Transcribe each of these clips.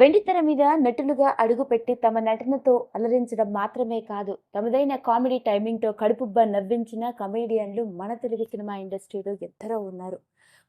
వెండితెర మీద నటులుగా అడుగుపెట్టి తమ నటనతో అలరించడం మాత్రమే కాదు, తమదైన కామెడీ టైమింగ్‌తో కడుపుబ్బా నవ్వించిన కమెడియన్‌లు మన తెలుగు సినిమా ఇండస్ట్రీలో ఎందరో ఉన్నారు.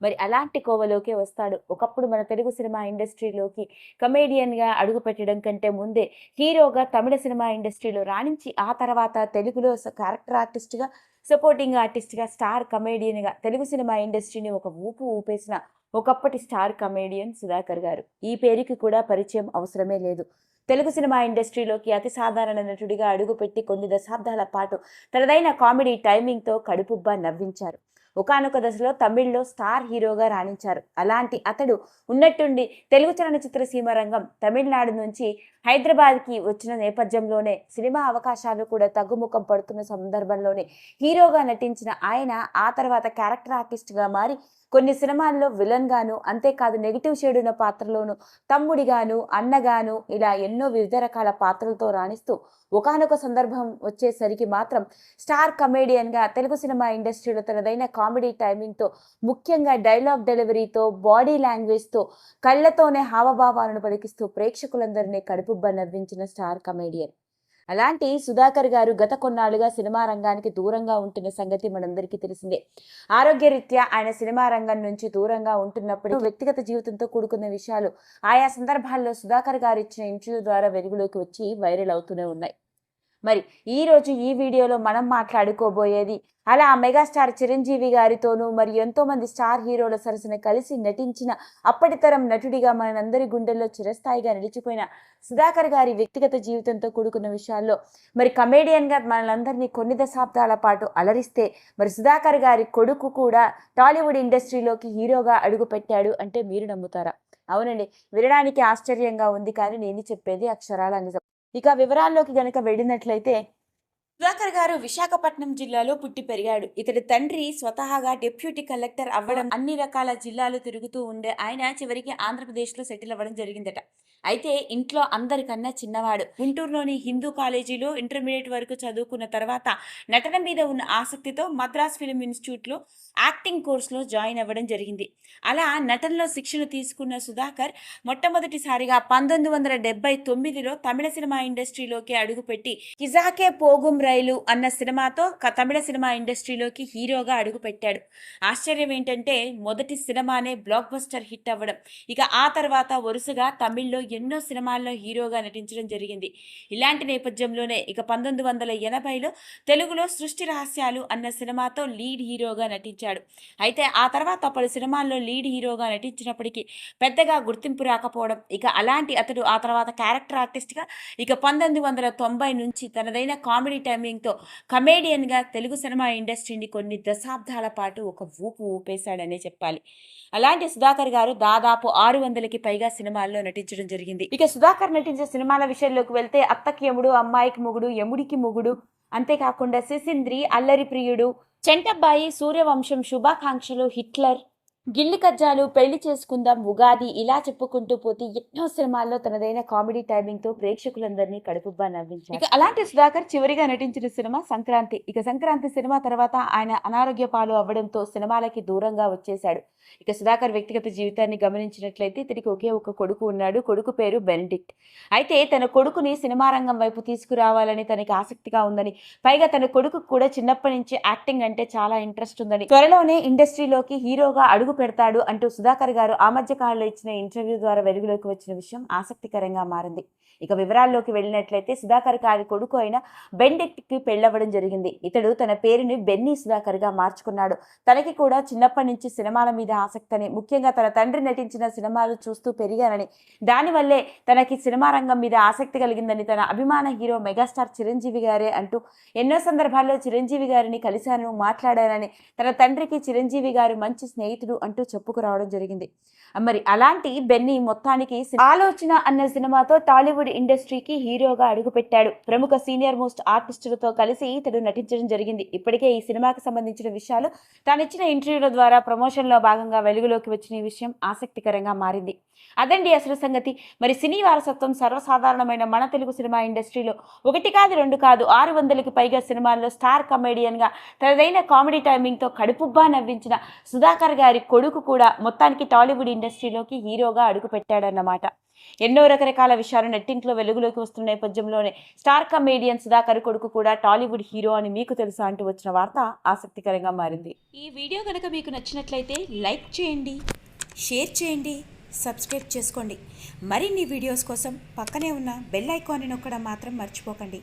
మరి అలాంటి కోవలోకే వస్తాడు. ఒకప్పుడు మన తెలుగు సినిమా ఇండస్ట్రీలోకి కమెడియన్‌గా అడుగుపెట్టడం కంటే ముందే హీరోగా తమిళ సినిమా ఇండస్ట్రీలో రాణించి, ఆ తర్వాత తెలుగులో క్యారెక్టర్ ఆర్టిస్ట్‌గా, సపోర్టింగ్ ఆర్టిస్ట్‌గా, స్టార్ కమెడియన్‌గా తెలుగు సినిమా ఇండస్ట్రీని ఒక ఊపు ఊపేసిన ఒకప్పటి స్టార్ కమెడియన్ సుధాకర్ గారు. ఈ పేరుకి కూడా పరిచయం అవసరమే లేదు. తెలుగు సినిమా ఇండస్ట్రీలోకి అతి సాధారణ నటుడిగా అడుగుపెట్టి కొన్ని దశాబ్దాల పాటు తనదైన కామెడీ టైమింగ్‌తో కడుపుబ్బా నవ్వించారు. ఒకానొక దశలో తమిళ్‌లో స్టార్ హీరోగా రాణించారు. అలాంటి అతడు ఉన్నట్టుండి తెలుగు చలనచిత్ర సీమ రంగం తమిళనాడు నుంచి హైదరాబాద్‌కి వచ్చిన నేపథ్యంలోనే సినిమా అవకాశాలు కూడా తగ్గుముఖం పడుతున్న సందర్భంలోనే హీరోగా నటించిన ఆయన ఆ తర్వాత క్యారెక్టర్ ఆర్టిస్ట్‌గా మారి కొన్ని సినిమాల్లో విలన్‌గాను, అంతేకాదు నెగెటివ్ షేడ్ ఉన్న పాత్రలోను, తమ్ముడిగాను, అన్నగాను ఇలా ఎన్నో వివిధ రకాల పాత్రలతో రాణిస్తూ ఒకానొక సందర్భం వచ్చేసరికి మాత్రం స్టార్ కమెడియన్‌గా తెలుగు సినిమా ఇండస్ట్రీలో తనదైన కామెడీ టైమింగ్‌తో, ముఖ్యంగా డైలాగ్ డెలివరీతో, బాడీ లాంగ్వేజ్‌తో, కళ్ళతోనే హావభావాలను పలికిస్తూ ప్రేక్షకులందరినీ కడుపుబ్బా నవ్వించిన స్టార్ కమెడియన్. అలాంటి సుధాకర్ గారు గత కొన్నాళ్లుగా సినిమా రంగానికి దూరంగా ఉంటున్న సంగతి మనందరికీ తెలిసిందే. ఆరోగ్యరీత్యా ఆయన సినిమా రంగం నుంచి దూరంగా ఉంటున్నప్పుడు వ్యక్తిగత జీవితంతో కూడుకున్న విషయాలు ఆయా సందర్భాల్లో సుధాకర్ గారు ఇచ్చిన ఇంటర్వ్యూ ద్వారా వెలుగులోకి వచ్చి వైరల్ అవుతూనే ఉన్నాయి. మరి ఈరోజు ఈ వీడియోలో మనం మాట్లాడుకోబోయేది అలా మెగాస్టార్ చిరంజీవి గారితోనూ మరి ఎంతోమంది స్టార్ హీరోల సరసన కలిసి నటించిన అప్పటి తరం నటుడిగా మనందరి గుండెల్లో చిరస్థాయిగా నిలిచిపోయిన సుధాకర్ గారి వ్యక్తిగత జీవితంతో కూడుకున్న విషయాల్లో మరి కమేడియన్గా మనందరినీ కొన్ని దశాబ్దాల పాటు అలరిస్తే మరి సుధాకర్ గారి కొడుకు కూడా టాలీవుడ్ ఇండస్ట్రీలోకి హీరోగా అడుగుపెట్టాడు అంటే మీరు నమ్ముతారా? అవునండి, వినడానికి ఆశ్చర్యంగా ఉంది, కానీ నేను చెప్పేది అక్షరాల నిజం. ఇక వివరాల్లోకి గనక వెళ్ళినట్లయితే సుధాకర్ గారు విశాఖపట్నం జిల్లాలో పుట్టి పెరిగాడు. ఇతడి తండ్రి స్వతహాగా డిప్యూటీ కలెక్టర్ అవ్వడం, అన్ని రకాల జిల్లాలు తిరుగుతూ ఉండే ఆయన చివరికి ఆంధ్రప్రదేశ్లో సెటిల్ అవ్వడం జరిగిందట. అయితే ఇంట్లో అందరికన్నా చిన్నవాడు. గుంటూరులోని హిందూ కాలేజీలో ఇంటర్మీడియట్ వరకు చదువుకున్న తర్వాత నటన మీద ఉన్న ఆసక్తితో మద్రాస్ ఫిలిం ఇన్స్టిట్యూట్లో యాక్టింగ్ కోర్సులో జాయిన్ అవ్వడం జరిగింది. అలా నటనలో శిక్షణ తీసుకున్న సుధాకర్ మొట్టమొదటిసారిగా 1979లో తమిళ సినిమా ఇండస్ట్రీలోకి అడుగుపెట్టి కిజాకే పోగుం రైలు అన్న సినిమాతో తమిళ సినిమా ఇండస్ట్రీలోకి హీరోగా అడుగుపెట్టాడు. ఆశ్చర్యం ఏంటంటే మొదటి సినిమానే బ్లాక్ బస్టర్ హిట్ అవ్వడం. ఇక ఆ తర్వాత వరుసగా తమిళ్లో ఎన్నో సినిమాల్లో హీరోగా నటించడం జరిగింది. ఇలాంటి నేపథ్యంలోనే ఇక 1980లో తెలుగులో సృష్టి రహస్యాలు అన్న సినిమాతో లీడ్ హీరోగా నటించాడు. అయితే ఆ తర్వాత పలు సినిమాల్లో లీడ్ హీరోగా నటించినప్పటికీ పెద్దగా గుర్తింపు రాకపోవడం, ఇక అలాంటి అతడు ఆ తర్వాత క్యారెక్టర్ ఆర్టిస్ట్గా ఇక 1990 నుంచి తనదైన కామెడీ టైమింగ్తో కమేడియన్గా తెలుగు సినిమా ఇండస్ట్రీని కొన్ని దశాబ్దాల పాటు ఒక ఊపు ఊపేశాడనే చెప్పాలి. అలాంటి సుధాకర్ గారు దాదాపు 600కి పైగా సినిమాల్లో నటించడం జరిగింది. ఇక సుధాకర్ నటించిన సినిమాల విషయంలోకి వెళ్తే అత్తకి యముడు, అమ్మాయికి మొగుడు, యముడికి మొగుడు, అంతేకాకుండా సిసింద్రి, అల్లరి ప్రియుడు, చెంటబ్బాయి, సూర్యవంశం, శుభాకాంక్షలు, హిట్లర్, గిల్లి కజ్జాలు, పెళ్లి చేసుకుందాం, ఉగాది ఇలా చెప్పుకుంటూ పోతే ఎన్నో సినిమాల్లో తనదైన కామెడీ టైమింగ్తో ప్రేక్షకులందరినీ కడుపుబ్బా నవ్వించారు. ఇక అలాంటి సుధాకర్ చివరిగా నటించిన సినిమా సంక్రాంతి. ఇక సంక్రాంతి సినిమా తర్వాత ఆయన అనారోగ్య పాలు అవ్వడంతో సినిమాలకి దూరంగా వచ్చేశాడు. ఇక సుధాకర్ వ్యక్తిగత జీవితాన్ని గమనించినట్లయితే ఇతనికి ఒకే ఒక కొడుకు ఉన్నాడు. కొడుకు పేరు బెనడిక్ట్. అయితే తన కొడుకుని సినిమా రంగం వైపు తీసుకురావాలని తనకి ఆసక్తిగా ఉందని, పైగా తన కొడుకు కూడా చిన్నప్పటి నుంచి యాక్టింగ్ అంటే చాలా ఇంట్రెస్ట్ ఉందని, త్వరలోనే ఇండస్ట్రీలోకి హీరోగా అడుగు పెడతాడు అంటూ సుధాకర్ గారు ఆ మధ్య కాలంలో ఇచ్చిన ఇంటర్వ్యూ ద్వారా వెలుగులోకి వచ్చిన విషయం ఆసక్తికరంగా మారింది. ఇక వివరాల్లోకి వెళ్ళినట్లయితే సుధాకర్ గారి కొడుకు అయిన బెనడిక్ట్‌కి పెళ్ళవ్వడం జరిగింది. ఇతడు తన పేరుని బెన్నీ సుధాకర్‌గా మార్చుకున్నాడు. తనకి కూడా చిన్నప్పటి నుంచి సినిమాల మీద ఆసక్తి అని, ముఖ్యంగా తన తండ్రి నటించిన సినిమాలు చూస్తూ పెరిగానని, దానివల్లే తనకి సినిమా రంగం మీద ఆసక్తి కలిగిందని తన అభిమాన హీరో మెగాస్టార్ చిరంజీవి గారే అంటూ ఎన్నో సందర్భాల్లో చిరంజీవి గారిని కలిశాను, మాట్లాడానని, తన తండ్రికి చిరంజీవి గారు మంచి స్నేహితుడు అంటూ చెప్పుకురావడం జరిగింది. మరి అలాంటి బెన్నీ మొత్తానికి ఆలోచన అన్న సినిమాతో టాలీవుడ్ ఇండస్ట్రీకి హీరోగా అడుగుపెట్టాడు. ప్రముఖ సీనియర్ మోస్ట్ ఆర్టిస్టులతో కలిసి ఇతడు నటించడం జరిగింది. ఇప్పటికే ఈ సినిమాకి సంబంధించిన విషయాలు తానిచ్చిన ఇంటర్వ్యూల ద్వారా ప్రమోషన్లో భాగంగా వెలుగులోకి వచ్చిన ఈ విషయం ఆసక్తికరంగా మారింది. అదండి అసలు సంగతి. మరి సినీ వారసత్వం సర్వసాధారణమైన మన తెలుగు సినిమా ఇండస్ట్రీలో ఒకటి కాదు, రెండు కాదు, 600కి పైగా సినిమాల్లో స్టార్ కమెడియన్గా తనదైన కామెడీ టైమింగ్తో కడుపుబ్బా నవ్వించిన సుధాకర్ గారి కొడుకు కూడా మొత్తానికి టాలీవుడ్ ఇండస్ట్రీలోకి హీరోగా అడుగుపెట్టాడన్నమాట. ఎన్నో రకరకాల విషయాలు నెట్టింట్లో వెలుగులోకి వస్తున్న నేపథ్యంలోనే స్టార్ కమేడియన్ సుధాకర్ కొడుకు కూడా టాలీవుడ్ హీరో అని మీకు తెలుసా అంటూ వచ్చిన వార్త ఆసక్తికరంగా మారింది. ఈ వీడియో కనుక మీకు నచ్చినట్లయితే లైక్ చేయండి, షేర్ చేయండి, సబ్స్క్రైబ్ చేసుకోండి. మరిన్ని వీడియోస్ కోసం పక్కనే ఉన్న బెల్ ఐకాన్ని నొక్కడం మాత్రం మర్చిపోకండి.